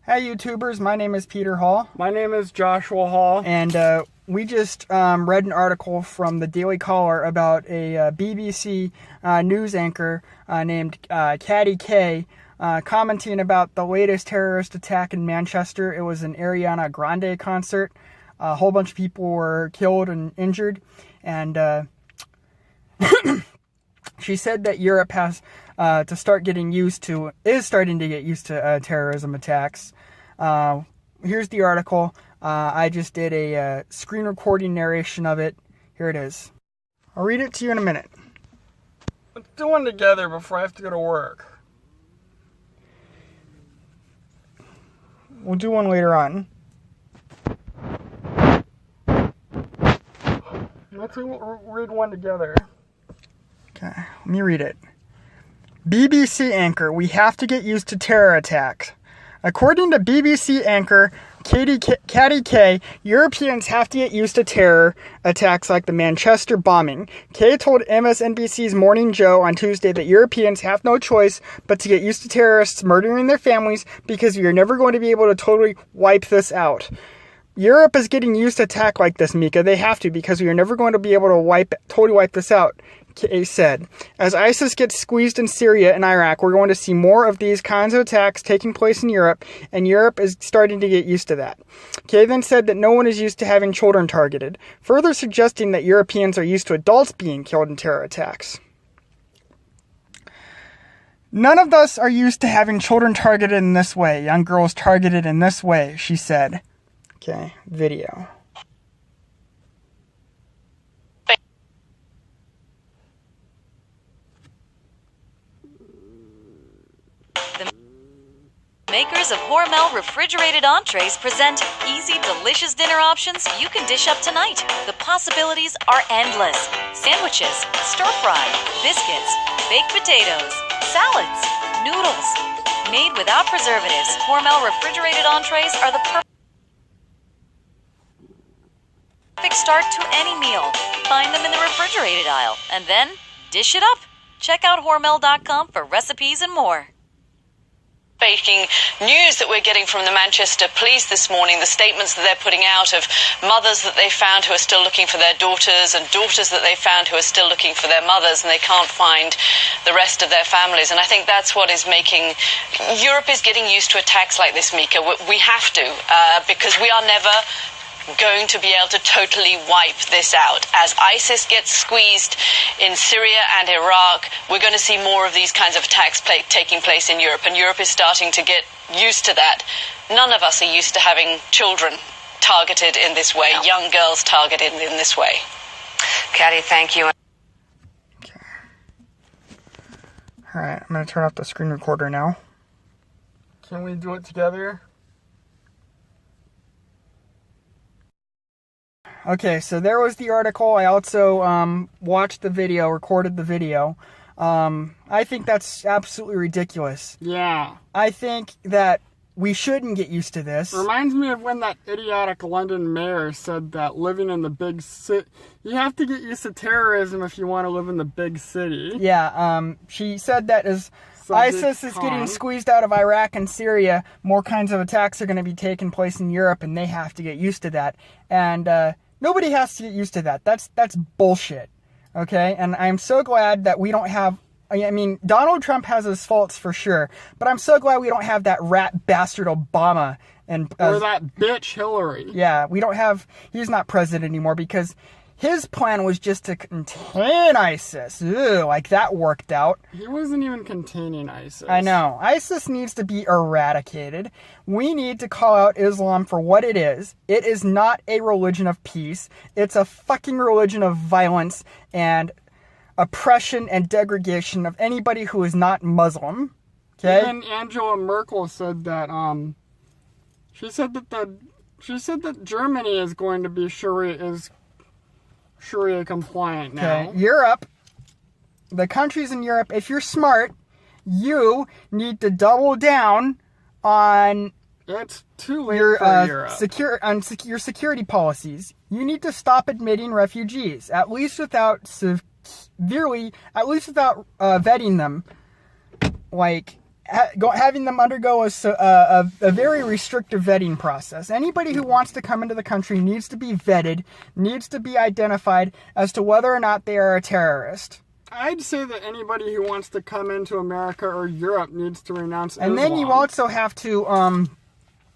Hi YouTubers, my name is Peter Hall. My name is Joshua Hall. And we just read an article from the Daily Caller about a BBC news anchor named Caddy K commenting about the latest terrorist attack in Manchester. It was an Ariana Grande concert. A whole bunch of people were killed and injured. And she said that Europe has is starting to get used to terrorism attacks. Here's the article. I just did a screen recording narration of it. Here it is. I'll read it to you in a minute. Let's do one together before I have to go to work. We'll do one later on. Let's read one together. Okay, let me read it. BBC anchor, we have to get used to terror attacks. According to BBC anchor Caddy K, Europeans have to get used to terror attacks like the Manchester bombing. K told MSNBC's Morning Joe on Tuesday that Europeans have no choice but to get used to terrorists murdering their families because we are never going to be able to totally wipe this out. Europe is getting used to attack like this, Mika. They have to, because we are never going to be able to totally wipe this out, K said. As ISIS gets squeezed in Syria and Iraq, we're going to see more of these kinds of attacks taking place in Europe, and Europe is starting to get used to that. K then said that no one is used to having children targeted, further suggesting that Europeans are used to adults being killed in terror attacks. None of us are used to having children targeted in this way, young girls targeted in this way, she said. Okay, video. The makers of Hormel refrigerated entrees present easy, delicious dinner options you can dish up tonight. The possibilities are endless. Sandwiches, stir-fry, biscuits, baked potatoes, salads, noodles. Made without preservatives, Hormel refrigerated entrees are the perfect start to any meal. Find them in the refrigerated aisle and then dish it up. Check out Hormel.com for recipes and more. Breaking news that we're getting from the Manchester police this morning, the statements that they're putting out of mothers that they found who are still looking for their daughters and daughters that they found who are still looking for their mothers, and they can't find the rest of their families. And I think that's what is making Europe is getting used to attacks like this, Mika. We have to, because we are never going to be able to totally wipe this out. As ISIS gets squeezed in Syria and Iraq, we're going to see more of these kinds of attacks taking place in Europe, and Europe is starting to get used to that. None of us are used to having children targeted in this way, young girls targeted in this way. Caddy, thank you. Okay. Alright, I'm going to turn off the screen recorder now. Can we do it together? Okay, so there was the article. I also watched the video, recorded the video. I think that's absolutely ridiculous. Yeah. I think that we shouldn't get used to this. Reminds me of when that idiotic London mayor said that living in the big city, you have to get used to terrorism if you want to live in the big city. Yeah, she said that as ISIS is getting squeezed out of Iraq and Syria, more kinds of attacks are going to be taking place in Europe, and they have to get used to that. And nobody has to get used to that. That's bullshit. Okay? And I'm so glad that we don't have... I mean, Donald Trump has his faults for sure, but I'm so glad we don't have that rat bastard Obama and... or that bitch Hillary. Yeah, we don't have... He's not president anymore because his plan was just to contain ISIS. Ew, like that worked out. He wasn't even containing ISIS. I know. ISIS needs to be eradicated. We need to call out Islam for what it is. It is not a religion of peace. It's a fucking religion of violence and oppression and degradation of anybody who is not Muslim. Okay? Even Angela Merkel said that she said that Germany is going to be Sharia compliant now. Okay. Europe, the countries in Europe, if you're smart, you need to double down on it's too late for Europe. Your security policies. You need to stop admitting refugees, at least without vetting them. Like, having them undergo a very restrictive vetting process. Anybody who wants to come into the country needs to be vetted, needs to be identified as to whether or not they are a terrorist. I'd say that anybody who wants to come into America or Europe needs to renounce Islam. And then you also have to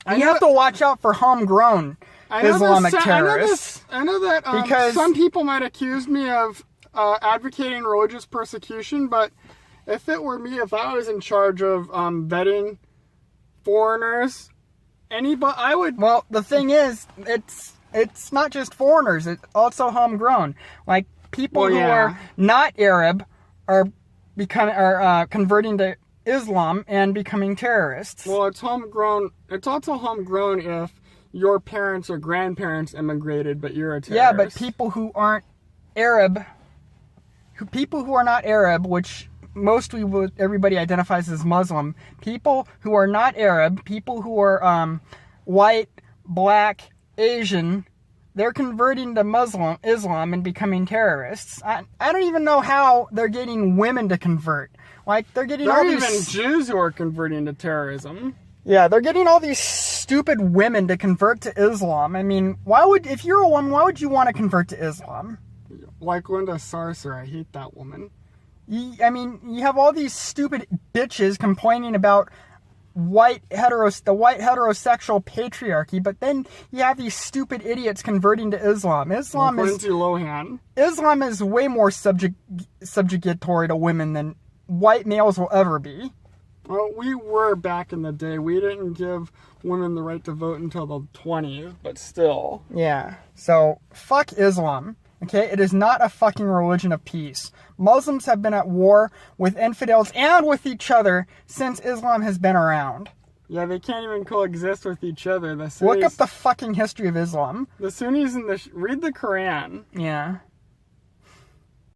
have to watch out for homegrown Islamic terrorists. I know that because some people might accuse me of advocating religious persecution, but if it were me, if I was in charge of vetting foreigners, I would... Well, the thing is, it's not just foreigners, it's also homegrown. Like, people who are not Arab are converting to Islam and becoming terrorists. Well, it's homegrown. It's also homegrown if your parents or grandparents immigrated, but you're a terrorist. Yeah, but people who aren't Arab, people who are not Arab, which everybody identifies as Muslim, people who are not Arab, people who are white, black, Asian, they're converting to Islam and becoming terrorists. I don't even know how they're getting women to convert. Like, they're getting all these... There are even Jews who are converting to terrorism. Yeah, they're getting all these stupid women to convert to Islam. I mean, if you're a woman, why would you want to convert to Islam? Like Linda Sarsour, I hate that woman. You have all these stupid bitches complaining about the white heterosexual patriarchy, but then you have these stupid idiots converting to Islam. Lindsay Lohan. Islam is way more subjugatory to women than white males will ever be. Well, we were back in the day. We didn't give women the right to vote until the 20s, but still. Yeah. So, fuck Islam. Okay? It is not a fucking religion of peace. Muslims have been at war with infidels and with each other since Islam has been around. Yeah, they can't even coexist with each other. Look up the fucking history of Islam. The Sunnis read the Quran. Yeah.